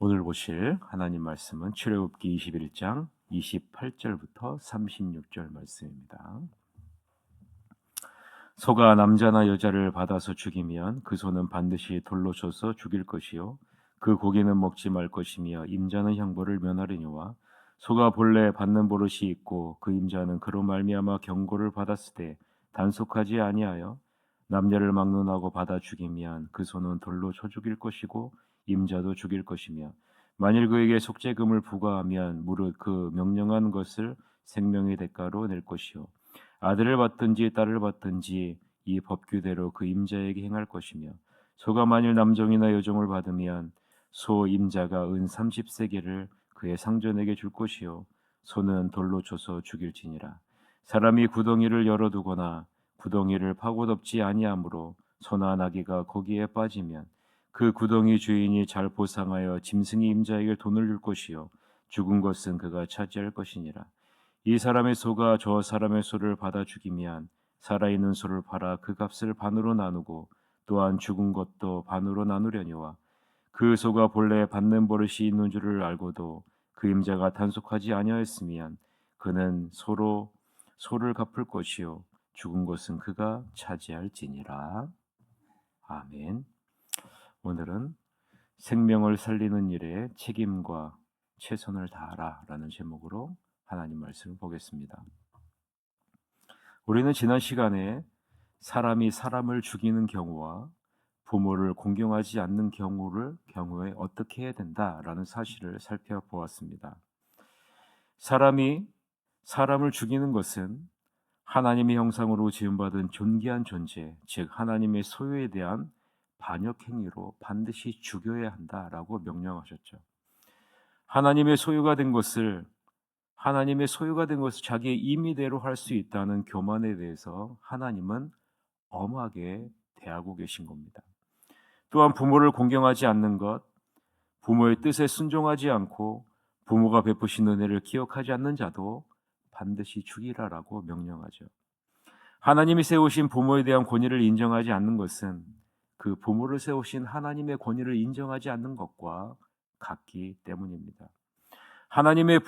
오늘 보실 하나님 말씀은 출애굽기 21장 28절부터 36절 말씀입니다. 소가 남자나 여자를 받아서 죽이면 그 소는 반드시 돌로 쳐서 죽일 것이요 그 고기는 먹지 말 것이며 임자는 형벌을 면하려니와 소가 본래 받는 버릇이 있고 그 임자는 그로 말미암아 경고를 받았으되 단속하지 아니하여 남녀를 막론하고 받아 죽이면 그 소는 돌로 쳐 죽일 것이고 임자도 죽일 것이며 만일 그에게 속죄금을 부과하면 무릇 그 명령한 것을 생명의 대가로 낼 것이요 아들을 받든지 딸을 받든지 이 법규대로 그 임자에게 행할 것이며 소가 만일 남종이나 여종을 받으면 소 임자가 은 30세겔을 그의 상전에게 줄 것이요 소는 돌로 쳐서 죽일지니라. 사람이 구덩이를 열어두거나 구덩이를 파고 덮지 아니하므로 소나 나귀가 거기에 빠지면 그 구덩이 주인이 잘 보상하여 짐승이 임자에게 돈을 줄 것이요 죽은 것은 그가 차지할 것이니라. 이 사람의 소가 저 사람의 소를 받아 죽이면 살아있는 소를 팔아 그 값을 반으로 나누고 또한 죽은 것도 반으로 나누려니와 그 소가 본래 받는 버릇이 있는 줄을 알고도 그 임자가 단속하지 아니하였으면 그는 소를 갚을 것이요 죽은 것은 그가 차지할지니라. 아멘. 오늘은 생명을 살리는 일에 책임과 최선을 다하라라는 제목으로 하나님 말씀을 보겠습니다. 우리는 지난 시간에 사람이 사람을 죽이는 경우와 부모를 공경하지 않는 경우에 어떻게 해야 된다라는 사실을 살펴보았습니다. 사람이 사람을 죽이는 것은 하나님의 형상으로 지음받은 존귀한 존재, 즉 하나님의 소유에 대한 반역 행위로 반드시 죽여야 한다라고 명령하셨죠. 하나님의 소유가 된 것을 자기의 임의대로 할 수 있다는 교만에 대해서 하나님은 엄하게 대하고 계신 겁니다. 또한 부모를 공경하지 않는 것, 부모의 뜻에 순종하지 않고 부모가 베푸신 은혜를 기억하지 않는 자도 반드시 죽이라라고 명령하죠. 하나님이 세우신 부모에 대한 권위를 인정하지 않는 것은 그 부모를 세우신 하나님의 권위를 인정하지 않는 것과 같기 때문입니다. 하나님은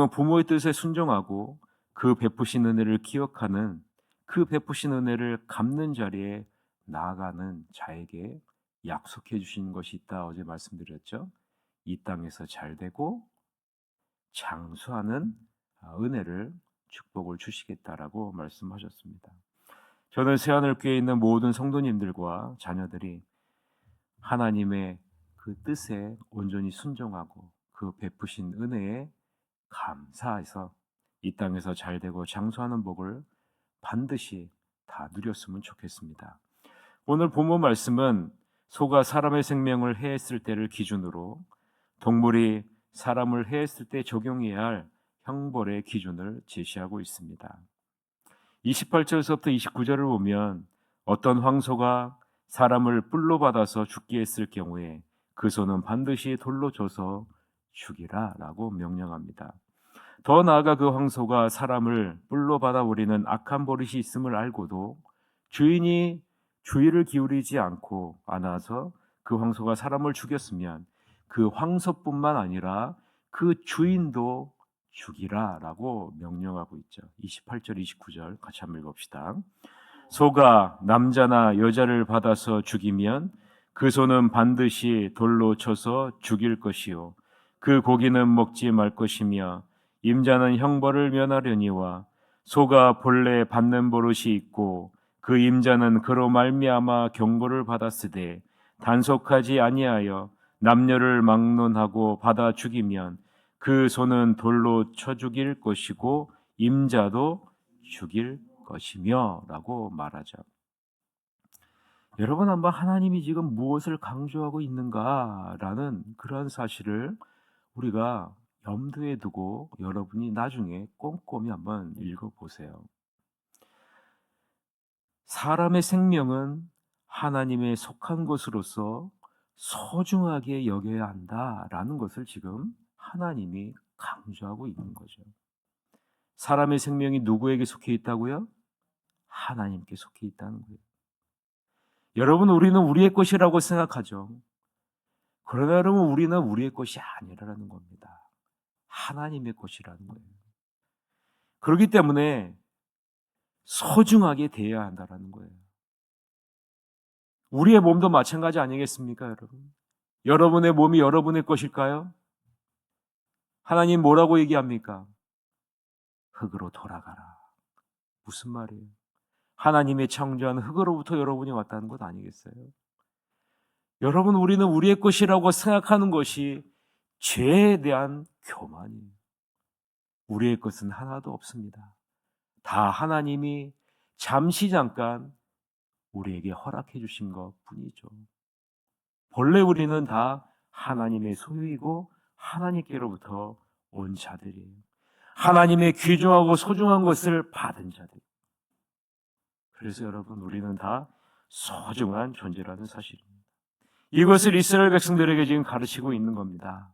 부모의 뜻에 순종하고 그 베푸신 은혜를 기억하는, 그 베푸신 은혜를 갚는 자리에 나아가는 자에게 약속해 주신 것이 있다. 어제 말씀드렸죠. 이 땅에서 잘되고 장수하는 은혜를, 축복을 주시겠다라고 말씀하셨습니다. 저는 새하늘교회에 있는 모든 성도님들과 자녀들이 하나님의 그 뜻에 온전히 순종하고 그 베푸신 은혜에 감사해서 이 땅에서 잘되고 장수하는 복을 반드시 다 누렸으면 좋겠습니다. 오늘 본문 말씀은 소가 사람의 생명을 해했을 때를 기준으로 동물이 사람을 해했을 때 적용해야 할 형벌의 기준을 제시하고 있습니다. 28절에서부터 29절을 보면 어떤 황소가 사람을 뿔로 받아서 죽게 했을 경우에 그 소는 반드시 돌로 쳐서 죽이라 라고 명령합니다. 더 나아가 그 황소가 사람을 뿔로 받아버리는 악한 버릇이 있음을 알고도 주인이 주의를 기울이지 않아서 그 황소가 사람을 죽였으면 그 황소뿐만 아니라 그 주인도 죽이라 라고 명령하고 있죠. 28절 29절 같이 한번 읽읍시다. 소가 남자나 여자를 받아서 죽이면 그 소는 반드시 돌로 쳐서 죽일 것이요 그 고기는 먹지 말 것이며 임자는 형벌을 면하려니와 소가 본래 받는 버릇이 있고 그 임자는 그로 말미암아 경고를 받았으되 단속하지 아니하여 남녀를 막론하고 받아 죽이면 그 소는 돌로 쳐 죽일 것이고 임자도 죽일 것이며 라고 말하죠. 여러분 한번 하나님이 지금 무엇을 강조하고 있는가라는 그런 사실을 우리가 염두에 두고 여러분이 나중에 꼼꼼히 한번 읽어보세요. 사람의 생명은 하나님의 속한 것으로서 소중하게 여겨야 한다라는 것을 지금 하나님이 강조하고 있는 거죠. 사람의 생명이 누구에게 속해 있다고요? 하나님께 속해 있다는 거예요. 여러분, 우리는 우리의 것이라고 생각하죠. 그러나 여러분, 우리는 우리의 것이 아니라는 겁니다. 하나님의 것이라는 거예요. 그렇기 때문에 소중하게 대해야 한다는 거예요. 우리의 몸도 마찬가지 아니겠습니까, 여러분? 여러분의 몸이 여러분의 것일까요? 하나님 뭐라고 얘기합니까? 흙으로 돌아가라. 무슨 말이에요? 하나님의 창조한 흙으로부터 여러분이 왔다는 것 아니겠어요? 여러분, 우리는 우리의 것이라고 생각하는 것이 죄에 대한 교만이에요. 우리의 것은 하나도 없습니다. 다 하나님이 잠깐 우리에게 허락해 주신 것 뿐이죠. 본래 우리는 다 하나님의 소유이고 하나님께로부터 온 자들이에요. 하나님의 귀중하고 소중한 것을 받은 자들. 그래서 여러분, 우리는 다 소중한 존재라는 사실입니다. 이것을 이스라엘 백성들에게 지금 가르치고 있는 겁니다.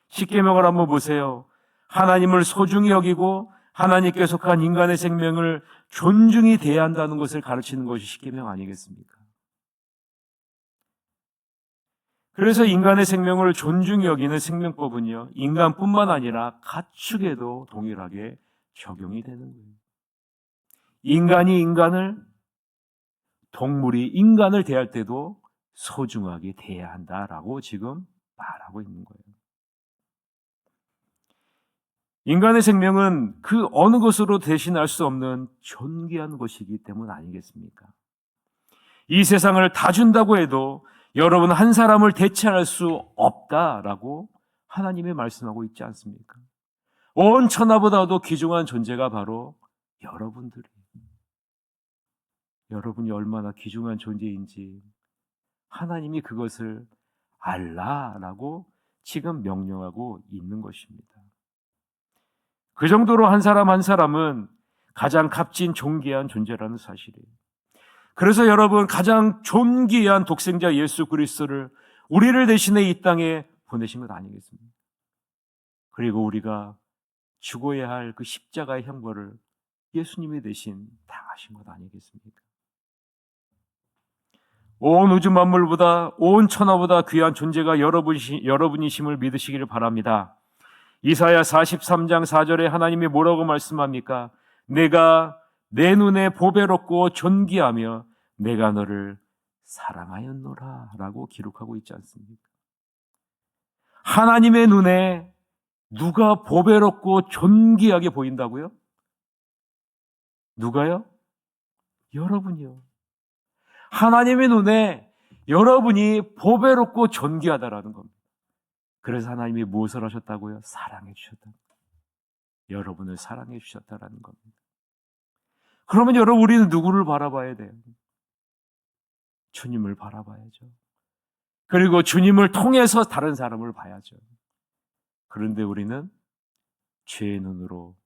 십계명을 한번 보세요. 하나님을 소중히 여기고 하나님께 속한 인간의 생명을 존중히 대해야 한다는 것을 가르치는 것이 십계명 아니겠습니까? 그래서 인간의 생명을 존중히 여기는 생명법은요, 인간뿐만 아니라 가축에도 동일하게 적용이 되는 거예요. 인간이 인간을, 동물이 인간을 대할 때도 소중하게 대해야 한다라고 지금 말하고 있는 거예요. 인간의 생명은 그 어느 것으로 대신할 수 없는 존귀한 것이기 때문 아니겠습니까? 이 세상을 다 준다고 해도 여러분 한 사람을 대체할 수 없다라고 하나님이 말씀하고 있지 않습니까? 온 천하보다도 귀중한 존재가 바로 여러분들이에요. 여러분이 얼마나 귀중한 존재인지 하나님이 그것을 알라라고 지금 명령하고 있는 것입니다. 그 정도로 한 사람 한 사람은 가장 값진 존귀한 존재라는 사실이에요. 그래서 여러분, 가장 존귀한 독생자 예수 그리스도를 우리를 대신해 이 땅에 보내신 것 아니겠습니까? 그리고 우리가 죽어야 할 그 십자가의 형벌을 예수님이 대신 당하신 것 아니겠습니까? 온 우주 만물보다, 온 천하보다 귀한 존재가 여러분이심을 믿으시기를 바랍니다. 이사야 43장 4절에 하나님이 뭐라고 말씀합니까? 내가 내 눈에 보배롭고 존귀하며 내가 너를 사랑하였노라 라고 기록하고 있지 않습니까? 하나님의 눈에 누가 보배롭고 존귀하게 보인다고요? 누가요? 여러분이요. 하나님의 눈에 여러분이 보배롭고 존귀하다라는 겁니다. 그래서 하나님이 무엇을 하셨다고요? 사랑해 주셨다. 여러분을 사랑해 주셨다라는 겁니다. 그러면 여러분, 우리는 누구를 바라봐야 돼요? 주님을 바라봐야죠. 그리고 주님을 통해서 다른 사람을 봐야죠. 그런데 우리는 죄의 눈으로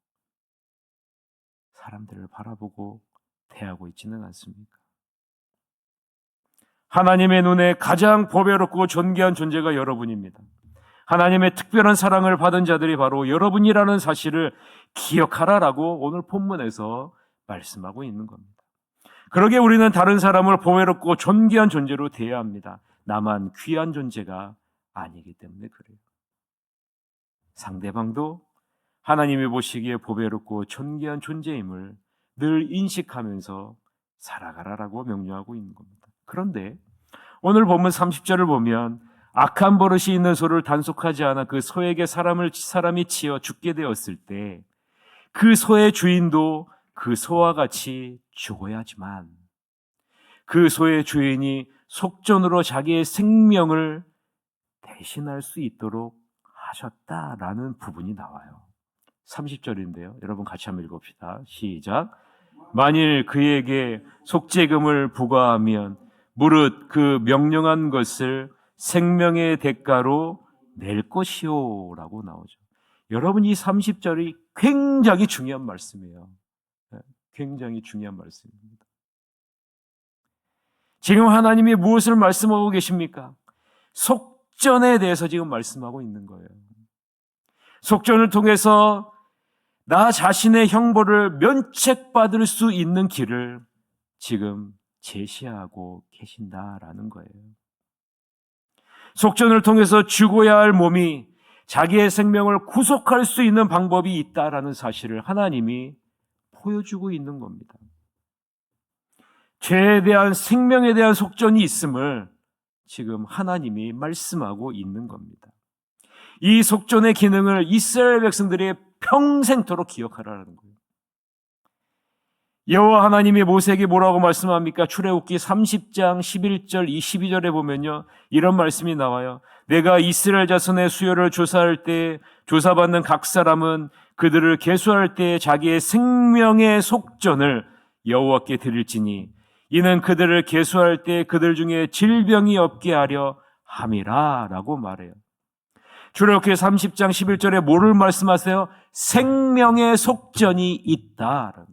사람들을 바라보고 대하고 있지는 않습니까? 하나님의 눈에 가장 보배롭고 존귀한 존재가 여러분입니다. 하나님의 특별한 사랑을 받은 자들이 바로 여러분이라는 사실을 기억하라라고 오늘 본문에서 말씀하고 있는 겁니다. 그러기에 우리는 다른 사람을 보배롭고 존귀한 존재로 대해야 합니다. 나만 귀한 존재가 아니기 때문에 그래요. 상대방도 하나님이 보시기에 보배롭고 존귀한 존재임을 늘 인식하면서 살아가라라고 명령하고 있는 겁니다. 그런데 오늘 본문 30절을 보면 악한 버릇이 있는 소를 단속하지 않아 그 소에게 사람이 치여 죽게 되었을 때 그 소의 주인도 그 소와 같이 죽어야지만 그 소의 주인이 속전으로 자기의 생명을 대신할 수 있도록 하셨다라는 부분이 나와요. 30절인데요. 여러분 같이 한번 읽읍시다. 시작. 만일 그에게 속죄금을 부과하면 무릇 그 명령한 것을 생명의 대가로 낼 것이요 라고 나오죠. 여러분, 이 30절이 굉장히 중요한 말씀이에요. 굉장히 중요한 말씀입니다. 지금 하나님이 무엇을 말씀하고 계십니까? 속전에 대해서 지금 말씀하고 있는 거예요. 속전을 통해서 나 자신의 형벌을 면책받을 수 있는 길을 지금 제시하고 계신다라는 거예요. 속전을 통해서 죽어야 할 몸이 자기의 생명을 구속할 수 있는 방법이 있다라는 사실을 하나님이 보여주고 있는 겁니다. 죄에 대한 생명에 대한 속전이 있음을 지금 하나님이 말씀하고 있는 겁니다. 이 속전의 기능을 이스라엘 백성들이 평생토록 기억하라는 거예요. 여호와 하나님이 모세에게 뭐라고 말씀합니까? 출애굽기 30장 11절 22절에 보면요, 이런 말씀이 나와요. 내가 이스라엘 자손의 수요를 조사할 때 조사받는 각 사람은 그들을 계수할 때 자기의 생명의 속전을 여호와께 드릴지니 이는 그들을 계수할 때 그들 중에 질병이 없게 하려 함이라 라고 말해요. 출애굽기 30장 11절에 뭐를 말씀하세요? 생명의 속전이 있다라는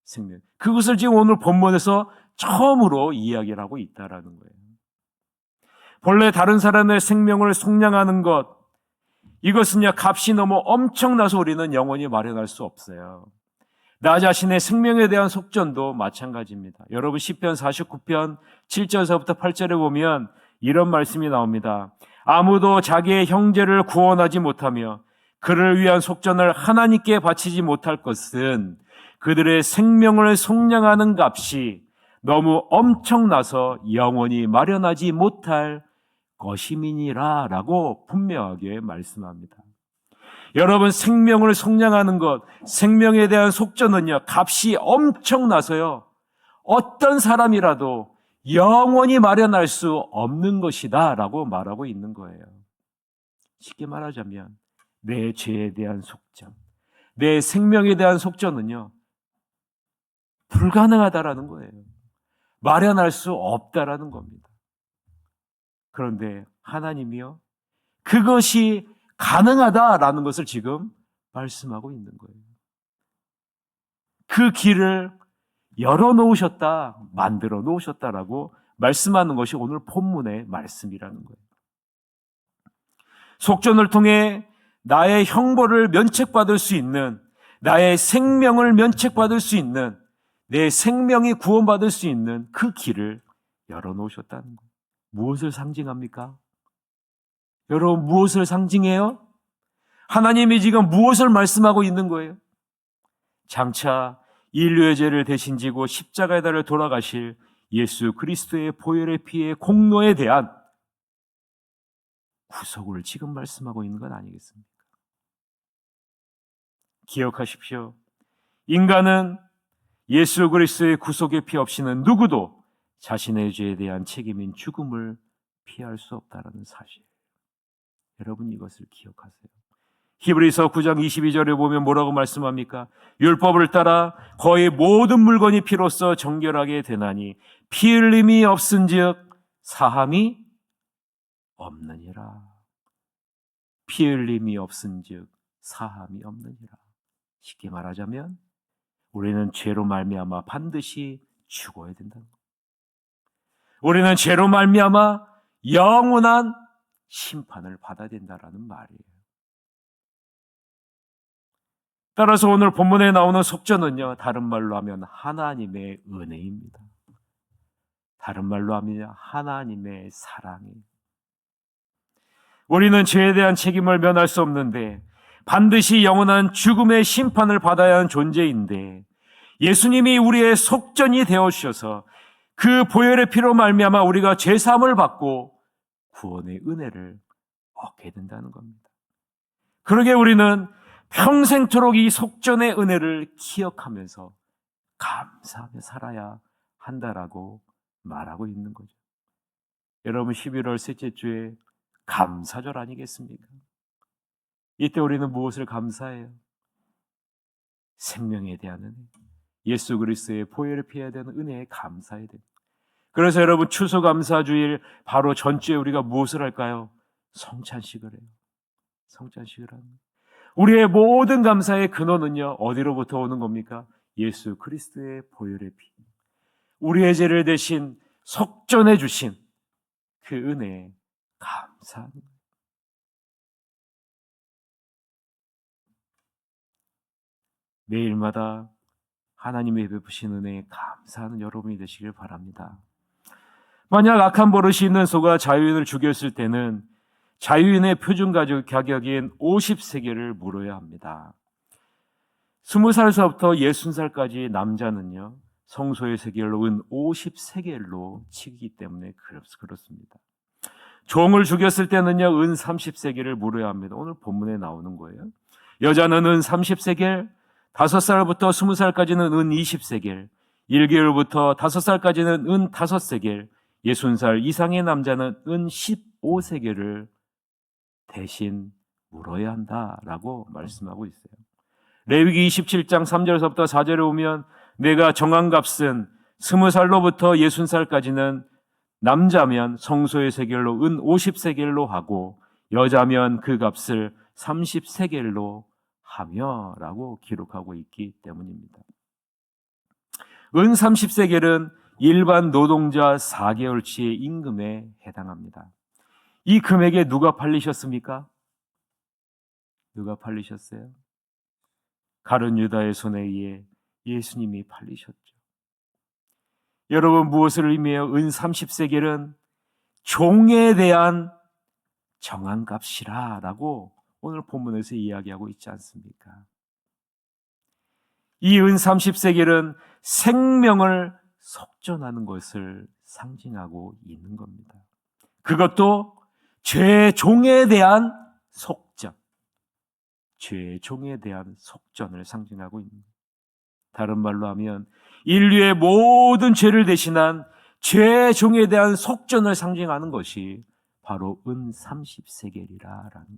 생명. 그것을 지금 오늘 본문에서 처음으로 이야기를 하고 있다라는 거예요. 본래 다른 사람의 생명을 속량하는 것, 이것은요, 값이 너무 엄청나서 우리는 영원히 마련할 수 없어요. 나 자신의 생명에 대한 속전도 마찬가지입니다. 여러분 시편 49편 7절서부터 8절에 보면 이런 말씀이 나옵니다. 아무도 자기의 형제를 구원하지 못하며 그를 위한 속전을 하나님께 바치지 못할 것은 그들의 생명을 속량하는 값이 너무 엄청나서 영원히 마련하지 못할 것임이니라 라고 분명하게 말씀합니다. 여러분 생명을 속량하는 것, 생명에 대한 속전은요, 값이 엄청나서요, 어떤 사람이라도 영원히 마련할 수 없는 것이다 라고 말하고 있는 거예요. 쉽게 말하자면 내 죄에 대한 속전, 내 생명에 대한 속전은요, 불가능하다라는 거예요. 마련할 수 없다라는 겁니다. 그런데 하나님이요, 그것이 가능하다라는 것을 지금 말씀하고 있는 거예요. 그 길을 열어놓으셨다, 만들어 놓으셨다라고 말씀하는 것이 오늘 본문의 말씀이라는 거예요. 속전을 통해 나의 형벌을 면책받을 수 있는, 나의 생명을 면책받을 수 있는, 내 생명이 구원받을 수 있는 그 길을 열어놓으셨다는 거예요. 무엇을 상징합니까? 여러분, 무엇을 상징해요? 하나님이 지금 무엇을 말씀하고 있는 거예요? 장차 인류의 죄를 대신 지고 십자가의 달을 돌아가실 예수 그리스도의 보혈의 피의 공로에 대한 구속을 지금 말씀하고 있는 건 아니겠습니까? 기억하십시오. 인간은 예수 그리스도의 구속의 피 없이는 누구도 자신의 죄에 대한 책임인 죽음을 피할 수 없다는 사실. 여러분 이것을 기억하세요. 히브리서 9장 22절에 보면 뭐라고 말씀합니까? 율법을 따라 거의 모든 물건이 피로써 정결하게 되나니 피 흘림이 없은즉 사함이 없느니라. 피 흘림이 없은즉 사함이 없느니라. 쉽게 말하자면 우리는 죄로 말미암아 반드시 죽어야 된다는 거예요. 우리는 죄로 말미암아 영원한 심판을 받아야 된다라는 말이에요. 따라서 오늘 본문에 나오는 속전은요, 다른 말로 하면 하나님의 은혜입니다. 다른 말로 하면 하나님의 사랑이에요. 우리는 죄에 대한 책임을 면할 수 없는데 반드시 영원한 죽음의 심판을 받아야 하는 존재인데 예수님이 우리의 속전이 되어주셔서 그 보혈의 피로 말미암아 우리가 죄사함을 받고 구원의 은혜를 얻게 된다는 겁니다. 그러게 우리는 평생토록 이 속전의 은혜를 기억하면서 감사하며 살아야 한다라고 말하고 있는 거죠. 여러분 11월 셋째 주에 감사절 아니겠습니까? 이때 우리는 무엇을 감사해요? 생명에 대한 은혜, 예수 그리스도의 보혈을 피해야 되는 은혜에 감사해야 됩니다. 그래서 여러분 추수감사주일 바로 전주에 우리가 무엇을 할까요? 성찬식을 해요. 성찬식을 합니다. 우리의 모든 감사의 근원은요, 어디로부터 오는 겁니까? 예수 그리스도의 보혈의 피. 우리의 죄를 대신 속전해 주신 그 은혜에 감사합니다. 매일마다 하나님의 베푸신 은혜에 감사하는 여러분이 되시길 바랍니다. 만약 악한 버릇이 있는 소가 자유인을 죽였을 때는 자유인의 표준 가격인 50세겔을 물어야 합니다. 20살서부터 60살까지 남자는요, 성소의 세겔로 은 50세겔로 치기 때문에 그렇습니다. 종을 죽였을 때는요, 은 30세겔을 물어야 합니다. 오늘 본문에 나오는 거예요. 여자는 은 30세겔, 5살부터 20살까지는 은 20세겔, 1개월부터 5살까지는 은 5세겔, 60살 이상의 남자는 은 15세겔을 대신 물어야 한다라고 말씀하고 있어요. 레위기 27장 3절에서부터 4절에 오면 내가 정한 값은 20살로부터 60살까지는 남자면 성소의 세겔로 은 50세겔로 하고 여자면 그 값을 30세겔로 하며 라고 기록하고 있기 때문입니다. 은 30세겔은 일반 노동자 4개월치의 임금에 해당합니다. 이 금액에 누가 팔리셨습니까? 누가 팔리셨어요? 가룟 유다의 손에 의해 예수님이 팔리셨죠. 여러분, 무엇을 의미해요? 은 30세겔은 종에 대한 정한 값이라 라고 오늘 본문에서 이야기하고 있지 않습니까? 이 은 30세겔은 생명을 속전하는 것을 상징하고 있는 겁니다. 그것도 죄종에 대한 속전, 죄종에 대한 속전을 상징하고 있는 겁니다. 다른 말로 하면 인류의 모든 죄를 대신한 죄종에 대한 속전을 상징하는 것이 바로 은 30세겔이라는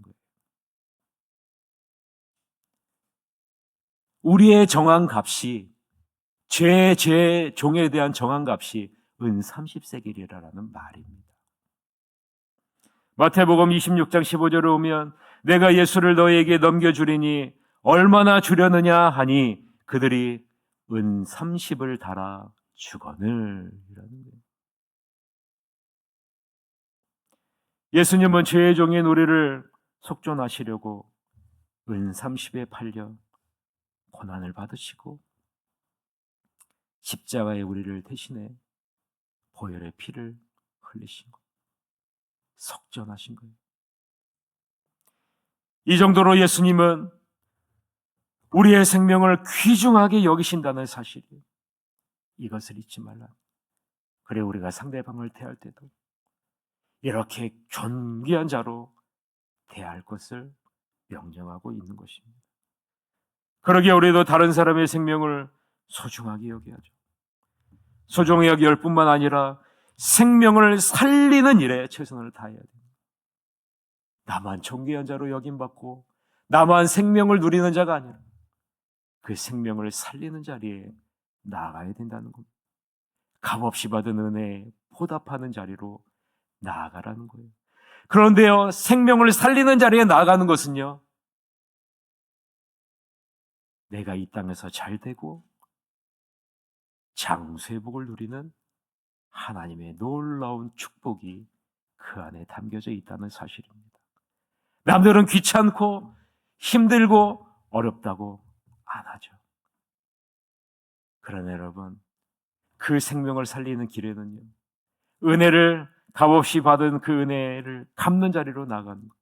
거예요. 우리의 정한 값이 죄종에 대한 정한 값이 은 30세겔이라는 말입니다. 마태복음 26장 15절에 오면 내가 예수를 너에게 넘겨주리니 얼마나 주려느냐 하니 그들이 은 30을 달아 주거늘 이라는 거예요. 예수님은 죄의 종인 우리를 속전하시려고 은 30에 팔려 고난을 받으시고 십자가에 우리를 대신해 보혈의 피를 흘리신 거예요. 속전하신 거예요. 이 정도로 예수님은 우리의 생명을 귀중하게 여기신다는 사실이에요. 이것을 잊지 말라. 그래 우리가 상대방을 대할 때도 이렇게 존귀한 자로 대할 것을 명령하고 있는 것입니다. 그러기에 우리도 다른 사람의 생명을 소중하게 여겨야죠. 소중히 여길 뿐만 아니라 생명을 살리는 일에 최선을 다해야 됩니다. 나만 존귀한 자로 여김받고 나만 생명을 누리는 자가 아니라 그 생명을 살리는 자리에 나아가야 된다는 겁니다. 값없이 받은 은혜에 보답하는 자리로 나아가라는 거예요. 그런데요, 생명을 살리는 자리에 나아가는 것은요, 내가 이 땅에서 잘 되고 장수의 복을 누리는 하나님의 놀라운 축복이 그 안에 담겨져 있다는 사실입니다. 남들은 귀찮고 힘들고 어렵다고 안 하죠. 그러나 여러분, 그 생명을 살리는 길에는요, 은혜를 값없이 받은 그 은혜를 갚는 자리로 나가는 것,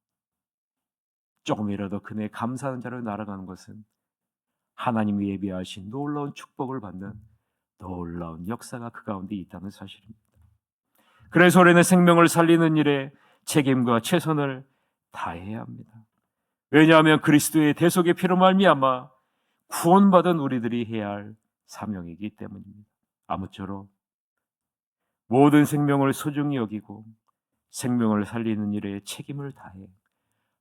조금이라도 그 은혜에 감사하는 자리로 날아가는 것은 하나님이 예비하신 놀라운 축복을 받는 놀라운 역사가 그 가운데 있다는 사실입니다. 그래서 우리는 생명을 살리는 일에 책임과 최선을 다해야 합니다. 왜냐하면 그리스도의 대속의 피로 말미암아 구원받은 우리들이 해야 할 사명이기 때문입니다. 아무쪼록 모든 생명을 소중히 여기고 생명을 살리는 일에 책임을 다해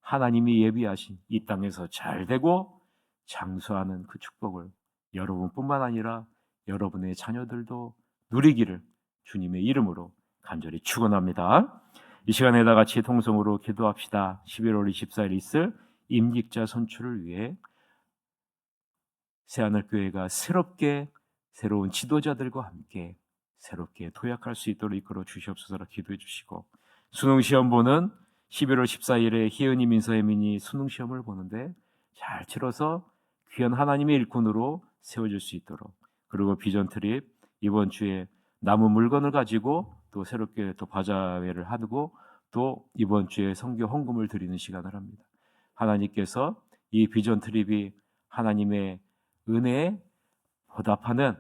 하나님이 예비하신 이 땅에서 잘 되고 장수하는 그 축복을 여러분뿐만 아니라 여러분의 자녀들도 누리기를 주님의 이름으로 간절히 축원합니다. 이 시간에 다 같이 통성으로 기도합시다. 11월 24일 있을 임직자 선출을 위해 새하늘교회가 새롭게 새로운 지도자들과 함께 새롭게 도약할 수 있도록 이끌어 주시옵소서. 기도해 주시고, 수능시험 보는 11월 14일에 희은이 민서혜민이 수능시험을 보는데 잘 치러서 귀한 하나님의 일꾼으로 세워질 수 있도록, 그리고 비전 트립 이번 주에 남은 물건을 가지고 또 새롭게 또 바자회를 하고 또 이번 주에 선교 헌금을 드리는 시간을 합니다. 하나님께서 이 비전 트립이 하나님의 은혜에 보답하는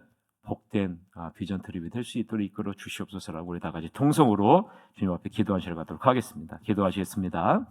복된 비전 트립이 될 수 있도록 이끌어 주시옵소서라고 우리 다 같이 통성으로 주님 앞에 기도하시러 가도록 하겠습니다. 기도하시겠습니다.